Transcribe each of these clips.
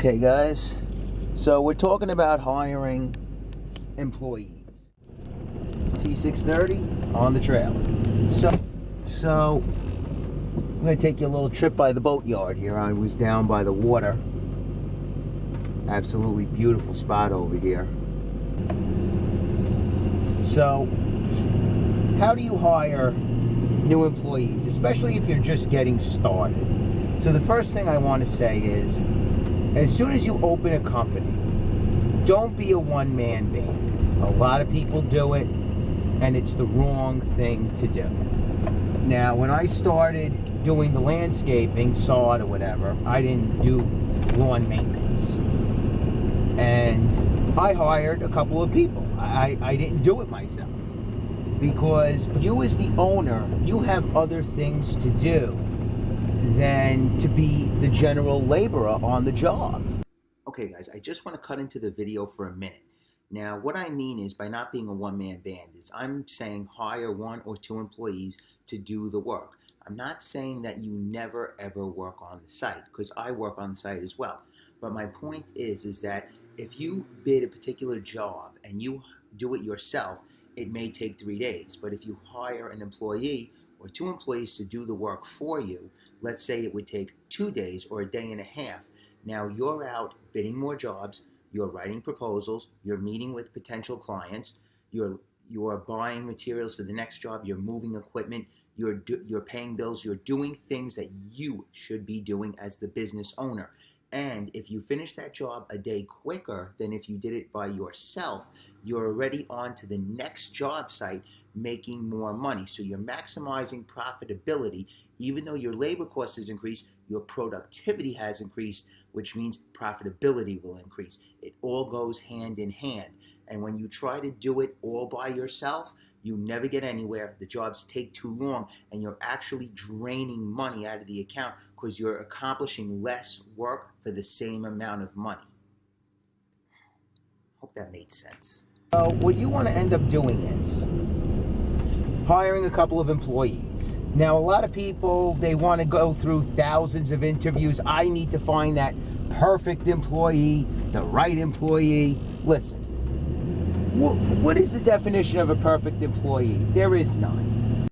Okay guys, so we're talking about hiring employees. T630 on the trail. So I'm gonna take you a little trip by the boatyard here. I was down by the water. Absolutely beautiful spot over here. So how do you hire new employees, especially if you're just getting started? So the first thing I want to say is, as soon as you open a company, don't be a one-man band. A lot of people do it, and it's the wrong thing to do. Now, when I started doing the landscaping, sod or whatever, I didn't do lawn maintenance. And I hired a couple of people. I didn't do it myself. Because you as the owner, you have other things to do than to be the general laborer on the job. Okay guys, I just want to cut into the video for a minute. Now what I mean is, by not being a one-man band, is I'm saying hire 1 or 2 employees to do the work. I'm not saying that you never ever work on the site, because I work on the site as well. But my point is that if you bid a particular job and you do it yourself, it may take 3 days. But if you hire an employee or 2 employees to do the work for you, let's say it would take 2 days or a day and a half. Now you're out bidding more jobs, you're writing proposals, you're meeting with potential clients, you're buying materials for the next job, you're moving equipment, you're paying bills, you're doing things that you should be doing as the business owner. And if you finish that job a day quicker than if you did it by yourself, you're already on to the next job site making more money. So you're maximizing profitability. Even though your labor cost has increased, your productivity has increased, which means profitability will increase. It all goes hand in hand. And when you try to do it all by yourself, you never get anywhere. The jobs take too long, and you're actually draining money out of the account because you're accomplishing less work for the same amount of money. Hope that made sense. So what you want to end up doing is hiring a couple of employees. Now, a lot of people, they want to go through thousands of interviews. I need to find that perfect employee, the right employee. Listen, what is the definition of a perfect employee? There is none.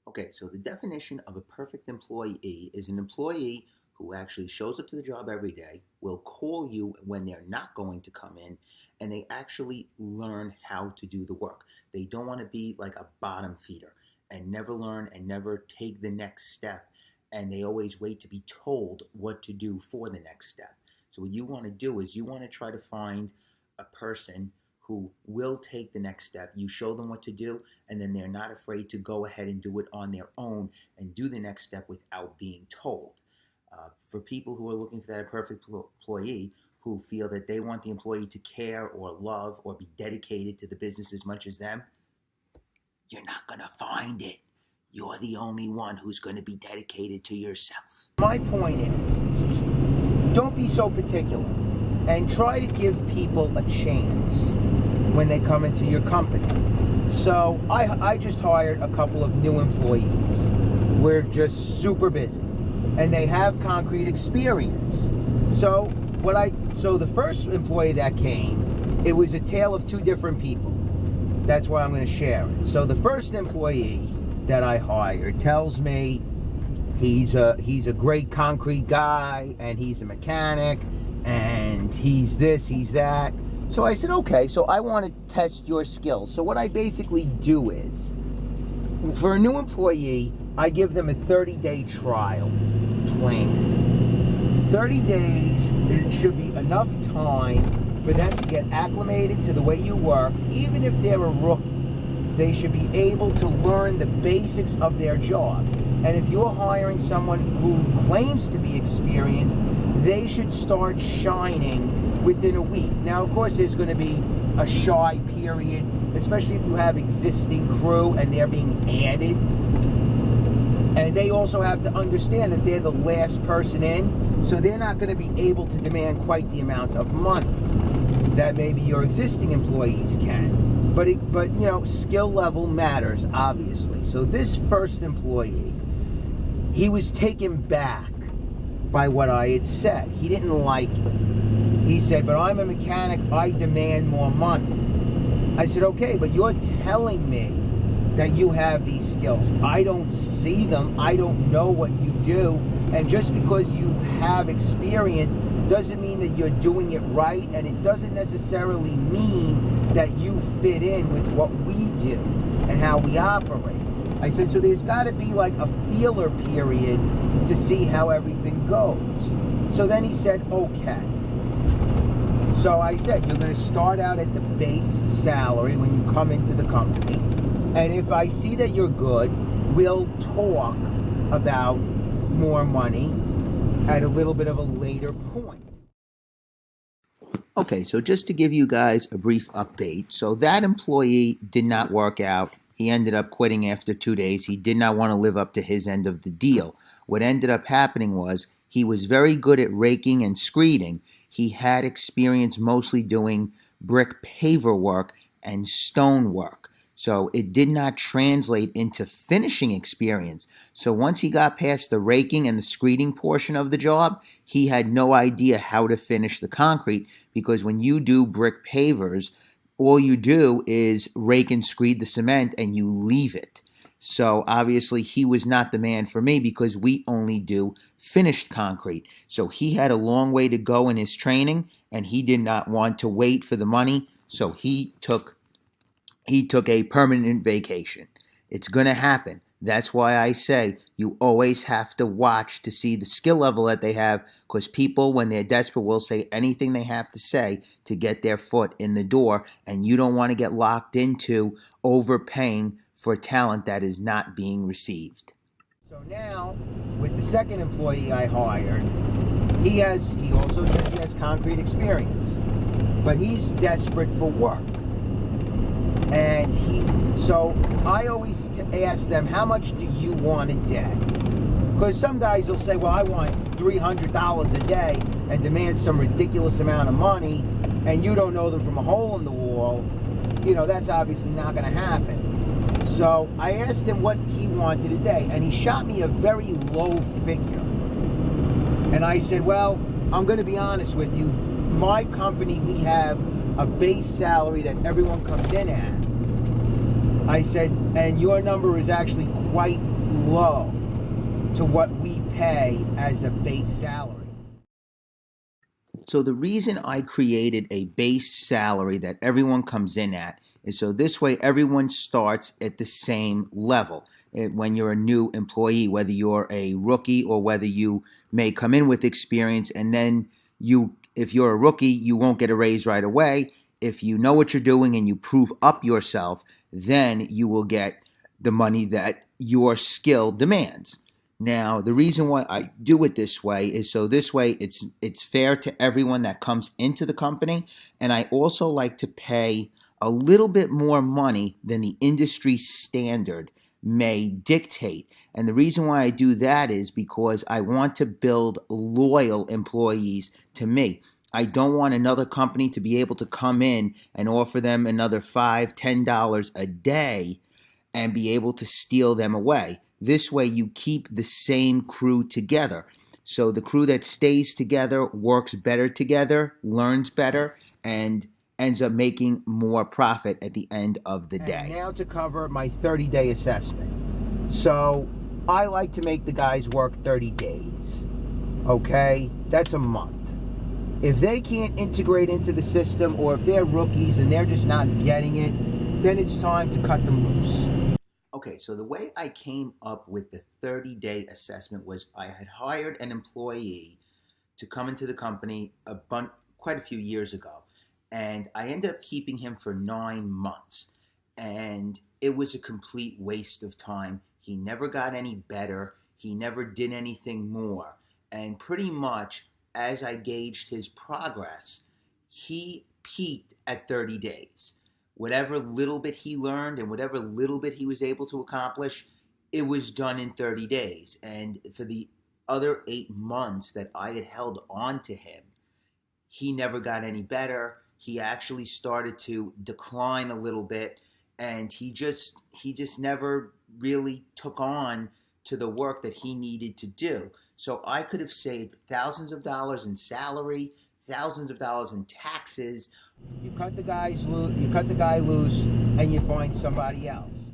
Okay, so the definition of a perfect employee is an employee who actually shows up to the job every day, will call you when they're not going to come in, and they actually learn how to do the work. They don't want to be like a bottom feeder and never learn and never take the next step, and they always wait to be told what to do for the next step. So what you want to do is you want to try to find a person who will take the next step. You show them what to do, and then they're not afraid to go ahead and do it on their own and do the next step without being told. For people who are looking for that perfect employee, who feel that they want the employee to care or love or be dedicated to the business as much as them, you're not going to find it. You're the only one who's going to be dedicated to yourself. My point is, don't be so particular, and try to give people a chance when they come into your company. So I just hired a couple of new employees. We're just super busy, and they have concrete experience. So the first employee that came, it was a tale of 2 different people. That's why I'm going to share it. So the first employee that I hired tells me he's a great concrete guy, and he's a mechanic, and he's this, he's that. So I said, okay, so I want to test your skills. So what I basically do is, for a new employee, I give them a 30-day trial plan. 30 days, it should be enough time for them to get acclimated to the way you work. Even if they're a rookie, they should be able to learn the basics of their job. And if you're hiring someone who claims to be experienced, they should start shining within a week. Now, of course, there's going to be a shy period, especially if you have existing crew and they're being added. And they also have to understand that they're the last person in, so they're not going to be able to demand quite the amount of money that maybe your existing employees can. But you know, skill level matters, obviously. So this first employee, he was taken back by what I had said. He didn't like it. He said, but I'm a mechanic, I demand more money. I said, okay, but you're telling me that you have these skills. I don't see them. I don't know what you do. And just because you have experience doesn't mean that you're doing it right. And it doesn't necessarily mean that you fit in with what we do and how we operate. I said, so there's got to be like a feeler period to see how everything goes. So then he said, okay. So I said, you're going to start out at the base salary when you come into the company. And if I see that you're good, we'll talk about more money at a little bit of a later point. Okay, so just to give you guys a brief update. So that employee did not work out. He ended up quitting after 2 days. He did not want to live up to his end of the deal. What ended up happening was he was very good at raking and screeding. He had experience mostly doing brick paver work and stone work. So it did not translate into finishing experience. So once he got past the raking and the screeding portion of the job, he had no idea how to finish the concrete, because when you do brick pavers, all you do is rake and screed the cement and you leave it. So obviously he was not the man for me, because we only do finished concrete. So he had a long way to go in his training, and he did not want to wait for the money. So he took a permanent vacation. It's going to happen. That's why I say you always have to watch to see the skill level that they have, because people, when they're desperate, will say anything they have to say to get their foot in the door, and you don't want to get locked into overpaying for talent that is not being received. So now, with the second employee I hired, he also says he has concrete experience, but he's desperate for work. And so I always ask them, how much do you want a day? Because some guys will say, well, I want $300 a day, and demand some ridiculous amount of money, and you don't know them from a hole in the wall. You know, that's obviously not going to happen. So I asked him what he wanted a day, and he shot me a very low figure. And I said, well, I'm going to be honest with you. My company, we have a base salary that everyone comes in at. I said, and your number is actually quite low to what we pay as a base salary. So the reason I created a base salary that everyone comes in at is so this way everyone starts at the same level. When you're a new employee, whether you're a rookie or whether you may come in with experience, and then if you're a rookie, you won't get a raise right away. If you know what you're doing and you prove up yourself, then you will get the money that your skill demands. Now, the reason why I do it this way is so this way it's fair to everyone that comes into the company, and I also like to pay a little bit more money than the industry standard may dictate. And the reason why I do that is because I want to build loyal employees to me. I don't want another company to be able to come in and offer them another $5, $10 a day and be able to steal them away. This way you keep the same crew together. So the crew that stays together works better together, learns better, and ends up making more profit at the end of the day. And now to cover my 30-day assessment. So I like to make the guys work 30 days. Okay? That's a month. If they can't integrate into the system, or if they're rookies and they're just not getting it, then it's time to cut them loose. Okay, so the way I came up with the 30-day assessment was I had hired an employee to come into the company quite a few years ago. And I ended up keeping him for 9 months. And it was a complete waste of time. He never got any better. He never did anything more. And pretty much, as I gauged his progress, he peaked at 30 days. Whatever little bit he learned and whatever little bit he was able to accomplish, it was done in 30 days. And for the other 8 months that I had held on to him, he never got any better. He actually started to decline a little bit, and he just never really took on to the work that he needed to do. So I could have saved thousands of dollars in salary, thousands of dollars in taxes. You cut the guy loose, and you find somebody else.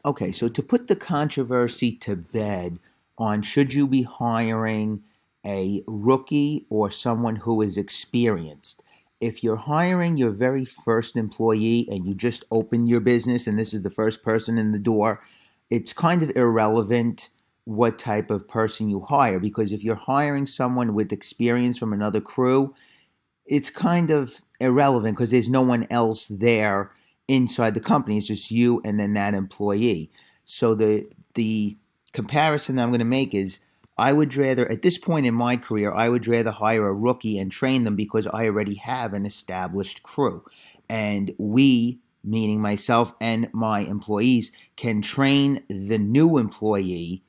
Okay, so to put the controversy to bed on should you be hiring a rookie or someone who is experienced, if you're hiring your very first employee and you just opened your business and this is the first person in the door, it's kind of irrelevant what type of person you hire, because if you're hiring someone with experience from another crew, it's kind of irrelevant because there's no one else there inside the company. It's just you and then that employee. So the comparison that I'm going to make is I would rather, at this point in my career, I would rather hire a rookie and train them because I already have an established crew. And we, meaning myself and my employees, can train the new employee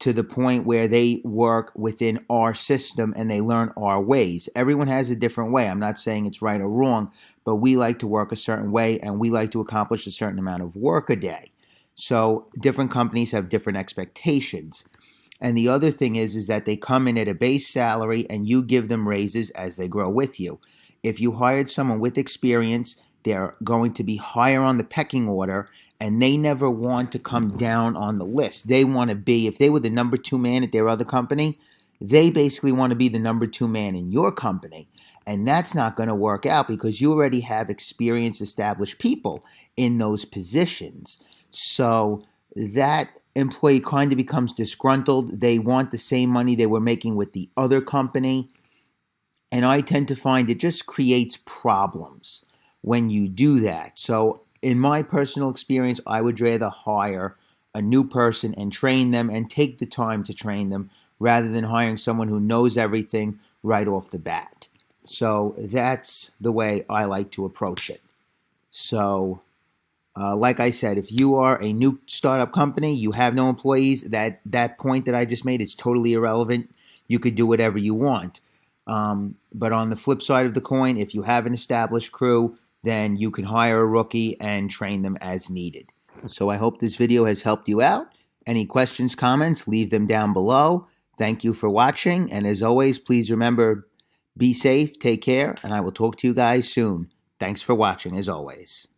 to the point where they work within our system and they learn our ways. Everyone has a different way. I'm not saying it's right or wrong, but we like to work a certain way and we like to accomplish a certain amount of work a day. So different companies have different expectations. And the other thing is that they come in at a base salary and you give them raises as they grow with you. If you hired someone with experience, they're going to be higher on the pecking order and they never want to come down on the list. They want to be, if they were the number 2 man at their other company, they basically want to be the number 2 man in your company. And that's not going to work out because you already have experienced, established people in those positions. So that employee kind of becomes disgruntled. They want the same money they were making with the other company. And I tend to find it just creates problems when you do that. So in my personal experience, I would rather hire a new person and train them and take the time to train them rather than hiring someone who knows everything right off the bat. So that's the way I like to approach it. So like I said, if you are a new startup company, you have no employees, that point that I just made is totally irrelevant. You could do whatever you want. But on the flip side of the coin, if you have an established crew, then you can hire a rookie and train them as needed. So I hope this video has helped you out. Any questions, comments, leave them down below. Thank you for watching. And as always, please remember, be safe, take care, and I will talk to you guys soon. Thanks for watching, as always.